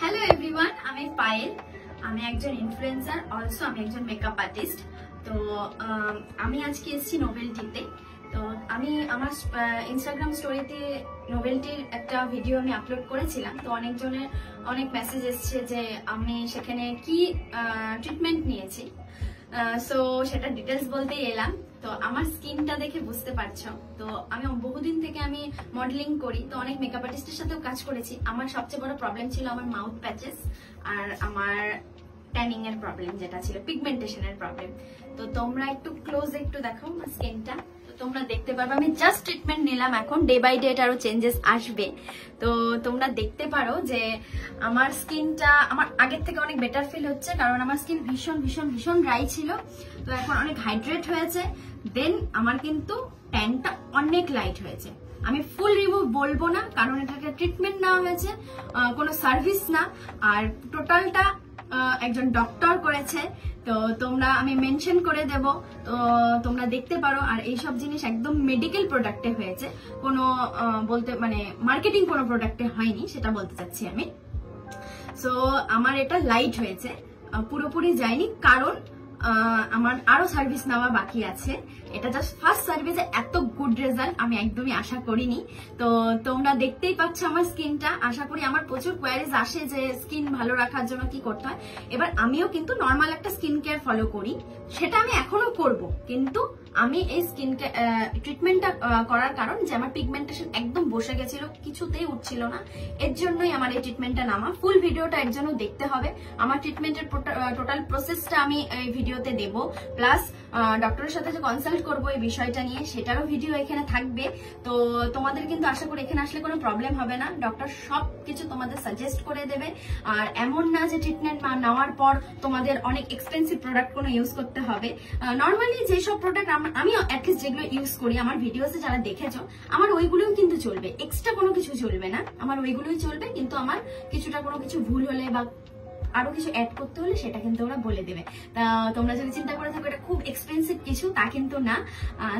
Hello everyone, আমি পায়েল। আমি একজন ইনফ্লুয়েন্সার, অলসো আমি একজন মেকআপ আর্টিস্ট। তো আমি আজকে এসেছি নোভেলটিতে। তো আমি আমার ইনস্টাগ্রাম স্টোরিতে নোভেলটির একটা ভিডিও আমি আপলোড করেছিলাম। তো অনেকজনের অনেক মেসেজ এসছে যে আমি সেখানে কি ট্রিটমেন্ট নিয়েছি। সো সেটা ডিটেলস বলতেই এলাম। তো আমার স্কিনটা দেখে বুঝতে পারছো। তো আমি বহুদিন থেকে আমি মডেলিং করি, তো অনেক মেকআপ আর্টিস্টের সাথেও কাজ করেছি। আমার সবচেয়ে বড় প্রবলেম ছিল আমার মাউথ প্যাচেস আর আমার ট্যানিং এর প্রবলেম, যেটা ছিল পিগমেন্টেশনের প্রবলেম। তো তোমরা একটু ক্লোজ একটু দেখো আমার স্কিনটা, তো তোমরা দেখতে পারবে। আমি জাস্ট ট্রিটমেন্ট নিলাম, এখন ডে বাই ডে আরো চেঞ্জেস আসবে। তো তোমরা দেখতে পারো যে আমার স্কিনটা আমার আগের থেকে অনেক বেটার ফিল হচ্ছে, কারণ আমার স্কিন ভীষণ ভীষণ ভীষণ ড্রাই ছিল। তো এখন অনেক হাইড্রেট হয়েছে। দেন আমার কিন্তু ট্যানটা অনেক লাইট হয়েছে। আমি ফুল রিমুভ বলবো না, কারণ এটাকে ট্রিটমেন্ট নেওয়া হয়েছে, কোনো সার্ভিস না। আর টোটালটা একজন ডক্টর করেছে। তো তোমরা আমি মেনশন করে দেব, তো তোমরা দেখতে পারো। আর এইসব জিনিস একদম মেডিকেল প্রোডাক্টে হয়েছে, কোনো বলতে মানে মার্কেটিং কোনো প্রোডাক্টে হয়নি, সেটা বলতে চাচ্ছি আমি। সো আমার এটা লাইট হয়েছে, পুরোপুরি যায়নি, কারণ আমার আরো সার্ভিস নেওয়া বাকি আছে। এটা জাস্ট ফার্স্ট সার্ভিসে এত গুড রেজাল্ট আমি একদমই আশা করিনি। তো তোমরা দেখতেই পাচ্ছ আমার স্কিনটা। আশা করি আমার প্রচুর কোয়ারিজ আসে যে স্কিন ভালো রাখার জন্য কি করতে হয়। এবার আমিও কিন্তু নর্মাল একটা স্কিন কেয়ার ফলো করি, সেটা আমি এখনো করব। কিন্তু আমি এই স্কিন ট্রিটমেন্টটা করার কারণ যে আমার পিগমেন্টেশন একদম বসে গেছিল, কিছুতেই উঠছিল না। এর জন্যই আমার এই ট্রিটমেন্টটা নামা। ফুল ভিডিওটা এর জন্য দেখতে হবে। আমার ট্রিটমেন্টের টোটাল প্রসেসটা আমি এই ভিডিওতে দেব, প্লাস ডক্টরের সাথে যে কনসাল্ট করবো এই বিষয়টা নিয়ে, সেটারও ভিডিও এখানে থাকবে। তো তোমাদের কিন্তু আশা করি এখানে আসলে কোনো প্রবলেম হবে না। ডক্টর সবকিছু তোমাদের সাজেস্ট করে দেবে। আর এমন না যে ট্রিটমেন্ট নেওয়ার পর তোমাদের অনেক এক্সপেন্সিভ প্রোডাক্ট কোনো ইউজ করতে হবে। নর্মালি যেসব প্রোডাক্ট আমি অ্যাটলিস্ট যেগুলো ইউজ করি, আমার ভিডিওসে যারা দেখেছো, আমার ওইগুলোই কিন্তু চলবে, এক্সট্রা কোনো কিছু চলবে না। আমার ওইগুলোই চলবে, কিন্তু আমার কিছুটা কোনো কিছু ভুল হলে বা আরো কিছু অ্যাড করতে হলে সেটা কিন্তু ওরা বলে দেবে। তা তোমরা যদি চিন্তা করে থাকো এটা খুব এক্সপেন্সিভ কিছু, তা কিন্তু না।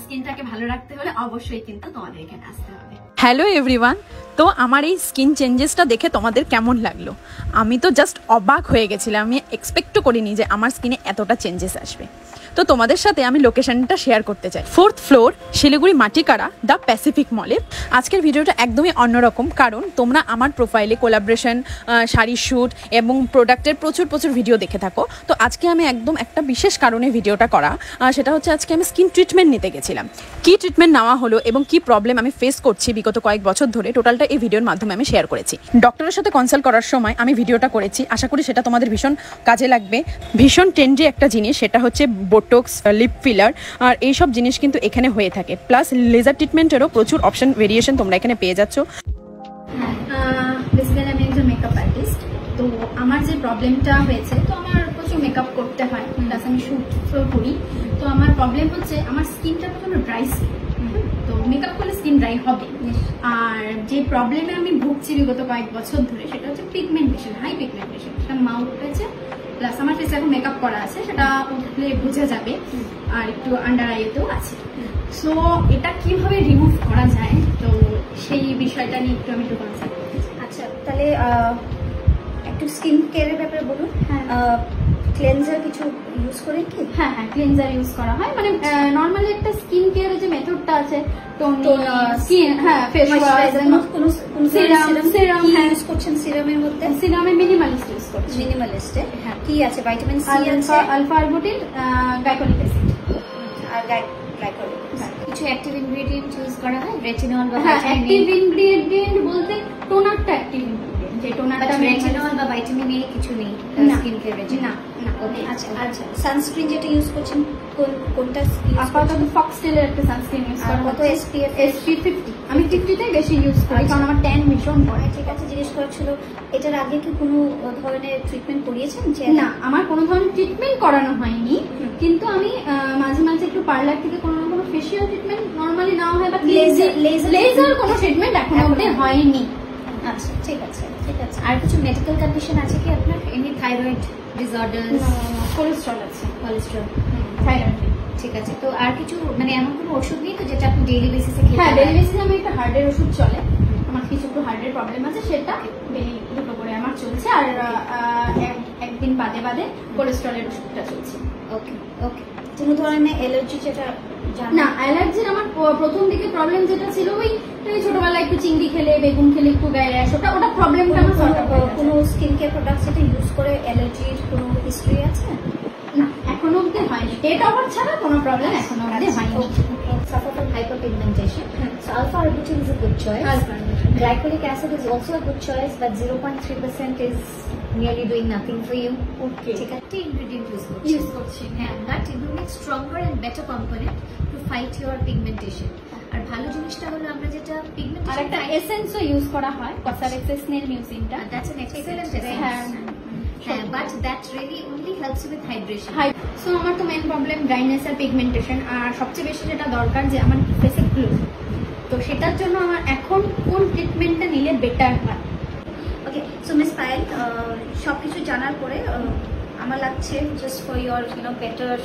স্কিনটাকে ভালো রাখতে হলে অবশ্যই কিন্তু তোমাদের এখানে আসতে হবে। হ্যালো এভরিওয়ান, তো আমার এই স্কিন চেঞ্জেসটা দেখে তোমাদের কেমন লাগলো? আমি তো জাস্ট অবাক হয়ে গেছিলাম। আমি এক্সপেক্টও করিনি যে আমার স্কিনে এতটা চেঞ্জেস আসবে। তো তোমাদের সাথে আমি লোকেশনটা শেয়ার করতে চাই। 4th floor, Siliguri Matigara, the Pacific মলে। আজকের ভিডিওটা একদমই অন্যরকম, কারণ তোমরা আমার প্রোফাইলে কোলাবরেশন, শাড়ির শ্যুট এবং প্রোডাক্টের প্রচুর ভিডিও দেখে থাকো। তো আজকে আমি একদম একটা বিশেষ কারণে ভিডিওটা করা, সেটা হচ্ছে আজকে আমি স্কিন ট্রিটমেন্ট নিতে গেছিলাম। কি ট্রিটমেন্ট নেওয়া হলো এবং কি প্রবলেম আমি ফেস করছি বিগত কয়েক বছর ধরে, টোটালটা এই ভিডিওর মাধ্যমে আমি শেয়ার করেছি। ডক্টরের সাথে কনসাল্ট করার সময় আমি ভিডিওটা করেছি, আশা করি সেটা তোমাদের ভীষণ কাজে লাগবে। ভীষণ ট্রেন্ডি একটা জিনিস, সেটা হচ্ছে বোটক্স, লিপ ফিলার, আর এইসব জিনিস কিন্তু এখানে হয়ে থাকে। প্লাস লেজার ট্রিটমেন্টেরও প্রচুর অপশন ভেরিয়েশন তোমরা এখানে পেয়ে যাচ্ছ। বেসিক্যালি আমি একজন মেকআপ আর্টিস্ট। তো আমার যে প্রবলেমটা হয়েছে, তো আমার প্রচুর মেকআপ করতে হয়, প্লাস আমি শুট করি। তো আমার প্রবলেম হচ্ছে আমার স্কিনটা প্রচন্ড ড্রাই স্কিন। তো মেকআপ করলে স্কিন ড্রাই হবে। আর যে প্রবলেমে আমি ভুগছি বিগত কয়েক বছর ধরে, সেটা হচ্ছে পিগমেন্টেশন, হাই পিগমেন্টেশন। সেটা মাউথ হয়েছে, প্লাস আমার ফেসে এখন মেকআপ করা আছে, সেটা উঠলে বোঝা যাবে। আর একটু আন্ডার আইতেও আছে। সো এটা কিভাবে রিমুভ করা যায়, তো সেই বিষয়টা নিয়ে একটু আমি কনসাল্ট করতে চাই। আচ্ছা, তাহলে একটু স্কিন কেয়ারের ব্যাপারে বলুন। ক্লেনজার কিছু ইউজ করে কি? হ্যাঁ, ক্লেনজার ইউজ করা হয়। মানে নরমালি একটা স্কিন কেয়ারের যে মেথডটা আছে, skin, face wash, serum use করছেন। সিরামের মধ্যে সিরামে মিনিমালিস্ট ইউজ করছি। মিনিমালিস্টে কি আছে? ভিটামিন সি আছে, আলফা আরবুটিন, গ্লাইকোলিক অ্যাসিড আর গ্লাইকোলিক। কিছু অ্যাক্টিভ ইনগ্রেডিয়েন্ট ইউজ করা হয়, রেটিনল বা অ্যাক্টিভ ইনগ্রেডিয়েন্ট বলতে টোনারটা অ্যাক্টিভ ইনগ্রেডিয়েন্ট। যে টোনারটা রেটিনল বা ভিটামিন এ কিছু নেই স্কিন কেয়ারে? না। ওকে, আচ্ছা। সানস্ক্রিন যেটা ইউজ করছেন, কোনটা? আপাতত ফক্সটেলের একটা সানস্ক্রিন ইউজ করা। কত SPF? 50। আমি 50টাই বেশি ইউজ করি, কারণ আমার ট্যান ভীষণ পড়ে। ঠিক আছে, জিজ্ঞেস করা ছিল, এটার আগে কি কোনো ধরনের ট্রিটমেন্ট করিয়েছেন? না, আমার কোনো ধরনের ট্রিটমেন্ট করানো হয়নি, কিন্তু আমি মাঝে মাঝে একটু পার্লার থেকে কোনো না কোনো ফেশিয়াল ট্রিটমেন্ট নর্মালি নেওয়া হয়, বা লেজার কোনো ট্রিটমেন্ট এখন অবধি হয়নি। আচ্ছা, ঠিক আছে। আর কিছু মেডিকেল কন্ডিশন আছে কি আপনার? এমনি থাইরয়েড ডিসঅর্ডার? কোলেস্ট্রল আছে। Cholesterol, thyroid. ঠিক আছে। তো আর কিছু মানে এমন কোনো ওষুধ নেই তো যেটা আপনি ডেইলি বেসিসে খেতে? হ্যাঁ, ডেইলি বেসিসে আমি একটা হার্টের ওষুধ চলে। আমার কিছু একটু হার্টের প্রবলেম আছে, সেটা ডেইলি দুটো করে। আমার চলছে, আর একদিন বাদে বাদে কোলেস্টেরলের ওষুধটা চলছে। ওকে ওকে। কোনো ধরনের অ্যালার্জি যেটা না, অ্যালার্জির আমার প্রথম দিকে প্রবলেম যেটা ছিল ওই ছোটবেলায় একটু চিংড়ি খেলে বেগুন খেলে একটু গায়ে র্যাশ, ওটা প্রবলেমটা আমার সর্ট আউট হয়ে গেছে। কোনো স্কিন কেয়ার প্রোডাক্ট যেটা ইউজ করে অ্যালার্জির কোনো হিস্ট্রি আছে? না, এখনো অব্দি হয়নি। ডেট ওভার ছাড়া কোনো প্রবলেম এখনো অব্দি হয়নি। Suffer from hyperpigmentation. So alpha arbutin is a good choice. Glycolic acid is also a good choice, but 0.3% is nearly doing nothing for you. Okay. ঠিক আছে, ingredient use করছি। হ্যাঁ, that it will make stronger and better component to fight your pigmentation. আর ভালো জিনিসটা হলো আমরা যেটা আর pigmentation একটা এসেন্সও ইউজ করা হয়, কসারেক্সের স্নেল মিউসিনটা। that's an excellent হ্যাঁ, essence. But that really only helps you with hydration. So আমার তো মেন প্রবলেম ড্রাইনেস আর পিগমেন্টেশন, আর সবচেয়ে বেশি যেটা দরকার যে আমার ফেসে গ্লো, তো সেটার জন্য আমার এখন কোন ট্রিটমেন্টটা নিলে বেটার হয়? ওকে, সো মিস পায়েল, সবকিছু জানার পরে আমার লাগছে জাস্ট ফর ইয়োর বেটার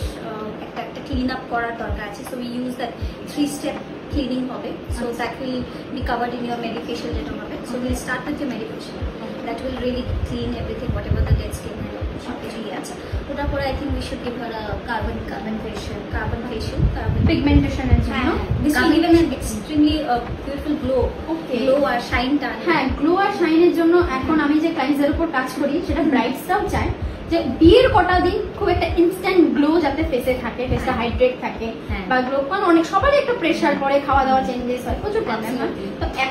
একটা ক্লিন আপ করার দরকার আছে। So we use that 3-step cleaning হবে। So that will be covered in your medication যেটা হবে। So will start with your medication, that will really clean everything whatever the dead skin সব কিছুই আছে। ওটার পরে I think we should give her carbon facial পিগমেন্টেশনের জন্য this will give an extremely beautiful glow আর শাইনটা। হ্যাঁ, glow আর শাইনের জন্য এখন আমি যে ক্লায়েন্টদের উপর কাজ করি সেটা ব্রাইটসরাও চায় যে বিয়ের কটা দিন খুব একটা ইনস্ট্যান্ট গ্লো যাতে ফেসে থাকে, ফেসটা হাইড্রেট থাকে বা গ্লো, কারণ অনেক সবারই একটা প্রেশার পরে, খাওয়া দাওয়া চেঞ্জেস হয়, প্রচুর প্রবলেম হয়।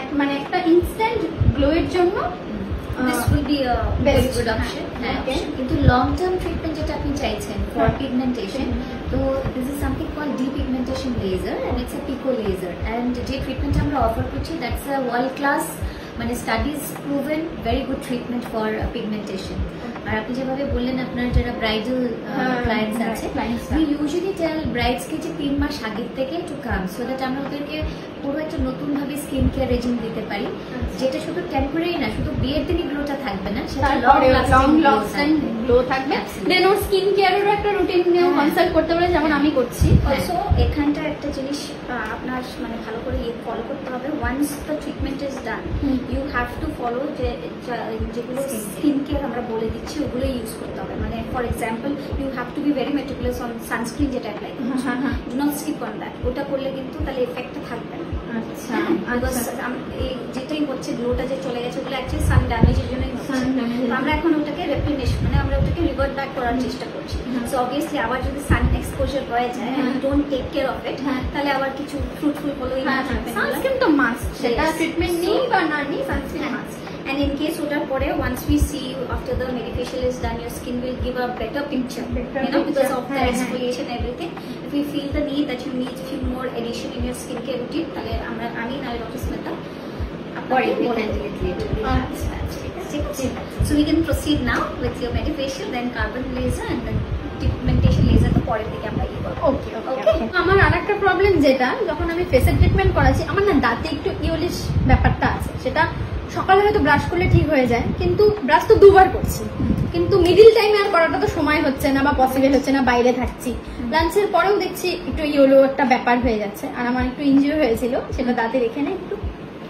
তো মানে একটা ইনস্ট্যান্ট গ্লো এর জন্য this will be a best good option. Okay. কিন্তু long term treatment যেটা আপনি চাইছেন for pigmentation, তো this is something called depigmentation laser and it's a pico laser, and যে ট্রিটমেন্ট আমরা অফার করছি that's a world class, মানে studies proven very good treatment for pigmentation. আর আপনি যেভাবে বললেন আপনার যারা ব্রাইডাল ক্লায়েন্টস আছে, we usually tell brides কে যে 3 মাস আগের থেকে to come so that আমরা ওদেরকে পুরো একটা নতুন ভাবে স্কিন কেয়ার রেজিম দিতে পারি, যেটা শুধু টেম্পোরারি না, শুধু বিয়ের দিনই গ্লোটা থাকবে না, সেটা লং লাস্টিং গ্লো থাকবে। দেন ওর স্কিন কেয়ারেরও একটা রুটিন কনসাল্ট করতে পারে, যেমন আমি করছি। অলসো এখানটা একটা জিনিস আপনার মানে ভালো করে ফলো করতে হবে, once the treatment is done you have to follow যেগুলো স্কিন কেয়ার আমরা বলে দিচ্ছি ওগুলো ইউজ করতে হবে। মানে for example you have to be very meticulous on sunscreen যেটা অ্যাপ্লাই করছি, do not skip on that. ওটা করলে কিন্তু তাহলে এফেক্টটা থাকবে না। আচ্ছা, যেটাই হচ্ছে গ্লোটা যে চলে গেছে ওগুলো অ্যাকচুয়ালি সান ড্যামেজের জন্যই হচ্ছে। আমরা এখন ওটাকে রেপ্লিনেশন মানে আমরা ওটাকে রিভার্ট ব্যাক করার চেষ্টা করছি। সো অবভিয়াসলি আবার যদি সান এক্সপোজার হয়ে যায় and don't take care of it, তাহলে আবার কিছু ফ্রুটফুল ফলোইং সানস্ক্রিন তো মাস্ট, সেটা ট্রিটমেন্ট নেই বা না নেই, sunscreen must. And in case ওটার পরে once we see you after the medication is done, your skin will give a better picture, because of the exfoliation and everything. If we feel the need that you need few more addition in your skincare routine, তাহলে আমি নালে doctor Smita আপনাকে বলে দিই। So we can proceed now with your medication, then carbon laser and then pigmentation laser তো পরের দিকে আমরা ইয়ে করব। ওকে ওকে। আমার আরেকটা প্রবলেম যেটা, যখন আমি ফেসের ট্রিটমেন্ট করাচ্ছি আমার না দাঁতে একটু ইওলিশ ব্যাপারটা আছে, সেটা সকালে হয়তো ব্রাশ করলে ঠিক হয়ে যায়, কিন্তু ব্রাশ তো 2 বার করছি, কিন্তু মিডিল টাইমে আর করাটা তো সময় হচ্ছে না বা পসিবল হচ্ছে না, বাইরে থাকছি, লাঞ্চের পরেও দেখছি একটু ইয়েলো একটা ব্যাপার হয়ে যাচ্ছে। আর আমার একটু ইনজিওর হয়েছিল, সেটা দাঁতের এখানে একটু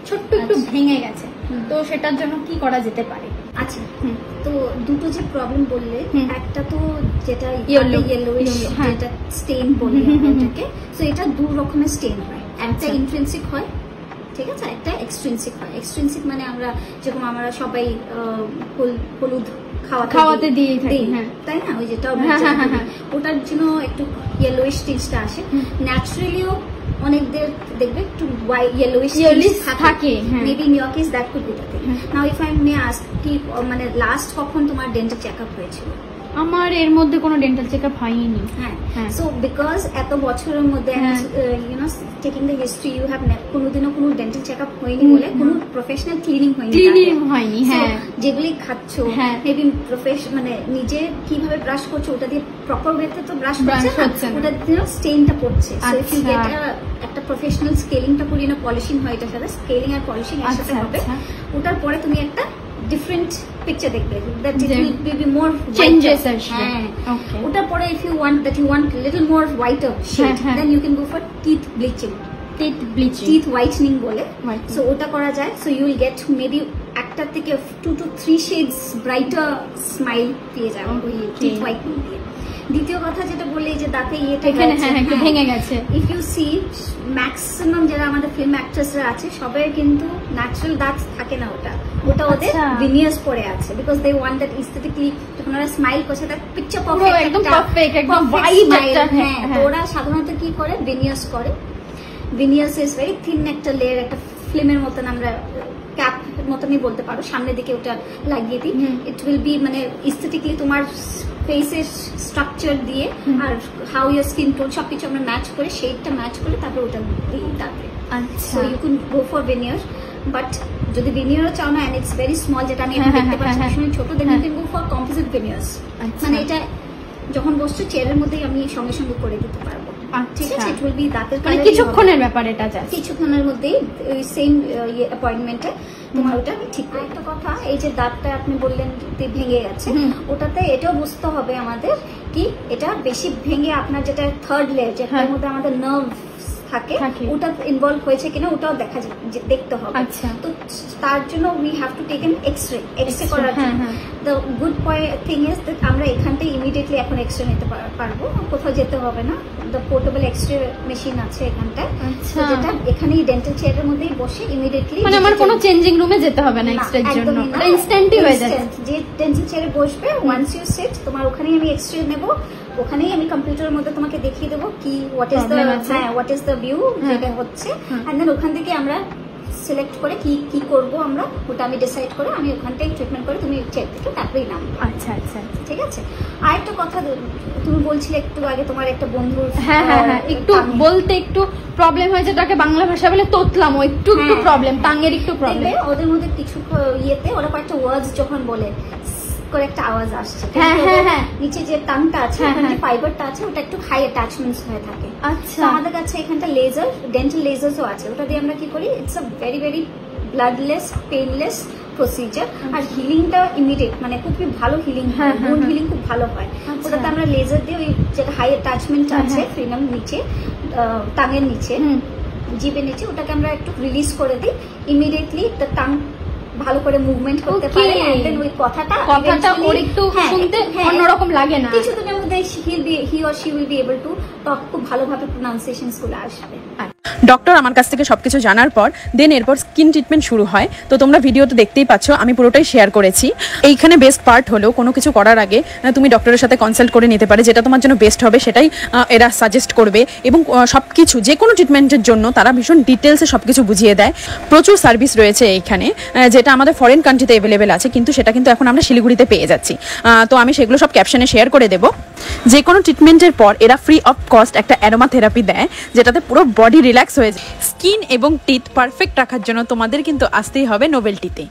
ছোট্ট একটু ভেঙে গেছে, তো সেটার জন্য কি করা যেতে পারে? আচ্ছা, তো দুটো যে প্রবলেম বললে, একটা তো যেটা ইয়েলোইশ যেটা স্টেইন বলি এটাকে, সো এটা 2 রকমের স্টেইন হয়, একটা ইন্ট্রিনসিক হয়, ঠিক আছে, একটা এক্সট্রিনসিক হয়। এক্সট্রিনসিক মানে আমরা যেরকম আমরা সবাই হলুদ খাওয়াতে দিয়ে থাকি, তাই না, ওই যেটা ওটার জন্য একটু ইয়েলোইশ টিচটা আসে। ন্যাচারালিও অনেকদের দেখবে একটু ইয়েলোইশ থাকে, maybe in your case that could be the thing. Now if I may ask, কি মানে লাস্ট কখন তোমার ডেন্টাল চেকআপ হয়েছিল? আমার এর মধ্যে কোনো ডেন্টাল চেকআপ হয়নি। হ্যাঁ, সো বিকজ এত বছরের মধ্যে you know taking the history, you have কোনোদিনও কোনো ডেন্টাল চেকআপ হয়নি বলে কোনো প্রফেশনাল ক্লিনিং হয়নি। হ্যাঁ, যেগুলি খাচ্ছ মেবি মানে নিজে কিভাবে ব্রাশ করছো ওটা দিয়ে প্রপার ওয়েতে তো ব্রাশ করছে না, ওটা দিয়ে স্টেইনটা পড়ছে। সো ইফ ইউ গেট একটা প্রফেশনাল স্কেলিংটা করি না, পলিশিং হয়, এটার সাথে স্কেলিং আর পলিশিং একসাথে হবে, ওটার পরে তুমি একটা different picture দেখবে, that it will be more changes. ওটার পরে if you want little more whiter shade, then you can go for teeth bleaching, teeth whitening বলে, so ওটা করা যায়। So you will get maybe একটা থেকে 2 to 3 শেডস ব্রাইটার স্মাইল পেয়ে যাবে ওই টিথ হোয়াইটনিং দিয়ে। দ্বিতীয় কথা যেটা বললে যে দাঁতে ইয়েটা একটু ভেঙে গেছে, ইফ ইউ সি ম্যাক্সিমাম যারা আমাদের ফিল্ম অ্যাক্ট্রেসরা আছে সবাই কিন্তু ন্যাচারাল দাঁত থাকে না, ওটা ওদের ভিনিয়ার্স পড়ে আছে, বিকজ দে ওয়ান্ট দ্যাট এস্থেটিকলি যখন ওরা স্মাইল করছে তার পিকচার পারফেক্ট, একদম পারফেক্ট, একদম ভাইব একটা। হ্যাঁ, ওরা সাধারণত কি করে ভিনিয়ার্স করে। ভিনিয়ার্স ইজ ভেরি থিন একটা লেয়ার, একটা ফিল্মের মতন আমরা ক্যাপ মতনই বলতে পারো, সামনের দিকে ওটা লাগিয়ে দিই। ইট উইল বি মানে এস্থেটিকলি তোমার ফেসের স্ট্রাকচার দিয়ে আর হাউ ইয়ার স্কিন টোন সবকিছু আমরা ম্যাচ করে, শেডটা ম্যাচ করে তারপরে ওটা দিই দাঁতে। So you can go for veneer, but যদি ভিনিয়ারও চাও না এন্ড ইটস ভেরি স্মল, যেটা আমি এখন দেখতে পাচ্ছি ভীষণ ছোট, then you can go for composite veneers. মানে এটা যখন বসছো চেয়ারের মধ্যেই আমি সঙ্গে সঙ্গে করে দিতে পারবো, ঠিক আছে? ইট উইল বি দাঁতের কালার, কিছুক্ষণের ব্যাপার, এটা কিছুক্ষণের মধ্যেই সেম অ্যাপয়েন্টমেন্টে তোমার ওটা ঠিক করে। একটা কথা, এই যে দাঁতটা আপনি বললেন ভেঙে গেছে, ওটাতে এটাও বুঝতে হবে আমাদের কি এটা বেশি ভেঙে আপনার যেটা থার্ড লেয়ার যেটার মধ্যে আমাদের নার্ভ থাকে ওটা ইনভলভ হয়েছে কিনা ওটাও দেখতে হবে। তো তার জন্য we have to take an x-ray করার জন্য। The good thing is that আমরা এখানটাই ইমিডিয়েটলি এখন এক্সরে নিতে পারবো, কোথাও যেতে হবে না। দ্য পোর্টেবল এক্সরে মেশিন আছে এখানটায়, যেটা এখানেই ডেন্টাল চেয়ারের মধ্যেই বসে ইমিডিয়েটলি, মানে আমার কোনো চেঞ্জিং রুমে যেতে হবে না এক্সরের জন্য, ইনস্ট্যান্টই হয়ে যায়। যে ডেন্টাল চেয়ারে বসবে, ওয়ান্স ইউ সিট তোমার ওখানেই আমি এক্সরে নেব, ওখানেই আমি কম্পিউটারের মধ্যে তোমাকে দেখিয়ে দেবো কি হোয়াট ইজ দ্য ভিউ যেটা হচ্ছে, এন্ড দেন ওখান থেকে আমরা সিলেক্ট করে কি করব আমরা ওটা আমি ডিসাইড করে আমি ওখানটাই ট্রিটমেন্ট করে তুমি চেক থেকে তারপরেই নাম। আচ্ছা, ঠিক আছে। আর একটা কথা তুমি বলছিলে একটু আগে তোমার একটা বন্ধুর, একটু বলতে একটু প্রবলেম হয়, যেটাকে বাংলা ভাষা বলে তোতলাম, একটু প্রবলেম, টাঙ্গের একটু প্রবলেম। ওদের মধ্যে কিছু ইয়েতে ওরা কয়েকটা ওয়ার্ডস যখন বলে করে একটা আওয়াজ আসছে, নিচে যে টাংটা আছে ওখানে ফাইবারটা আছে ওটা একটু হাই অ্যাটাচমেন্টস হয়ে থাকে। আচ্ছা, আমাদের কাছে এখানটা লেজার, ডেন্টাল লেজারসও আছে, ওটা দিয়ে আমরা কি করি, it's a very very bloodless painless procedure, আর হিলিংটা ইমিডিয়েট, মানে খুব ভালো হিলিং হয়, বোন হিলিং খুব ভালো হয়। ওটাতে আমরা লেজার দিয়ে ওই যেটা হাই অ্যাটাচমেন্ট আছে ফ্রিনাম নিচে টাঙের নিচে জিভের নিচে, ওটাকে আমরা একটু রিলিজ করে দিই, ইমিডিয়েটলি দ্য টাং ভালো করে মুভমেন্ট করতে পারে, এন্ড দেন ওই কথাটা ওর একটু শুনতে অন্যরকম লাগে না, কিছুদিনের মধ্যে he or she will be able to talk, খুব ভালোভাবে প্রোনাউন্সিয়েশনস গুলো আসবে। ডক্টর আমার কাছ থেকে সবকিছু জানার পর দেন এরপর স্কিন ট্রিটমেন্ট শুরু হয়। তো তোমরা ভিডিওতে দেখতেই পাচ্ছ, আমি পুরোটাই শেয়ার করেছি। এইখানে বেস্ট পার্ট হলো কোনো কিছু করার আগে তুমি ডক্টরের সাথে কনসাল্ট করে নিতে পারে, যেটা তোমার জন্য বেস্ট হবে সেটাই এরা সাজেস্ট করবে, এবং সবকিছু যে কোনো ট্রিটমেন্টের জন্য তারা ভীষণ ডিটেলসে সবকিছু বুঝিয়ে দেয়। প্রচুর সার্ভিস রয়েছে এইখানে, যেটা আমাদের ফরেন কান্ট্রিতে অ্যাভেলেবেল আছে, কিন্তু সেটা কিন্তু এখন আমরা শিলিগুড়িতে পেয়ে যাচ্ছি। তো আমি সেগুলো সব ক্যাপশনে শেয়ার করে দেবো। যে কোনো ট্রিটমেন্টের পর এরা ফ্রি অফ কস্ট একটা অ্যারোমা থেরাপি দেয়, যেটাতে পুরো বডি রিল্যাক্স হয়ে যায়। স্কিন এবং টিথ পারফেক্ট রাখার জন্য তোমাদের কিন্তু আসতেই হবে নোবেলটিতে।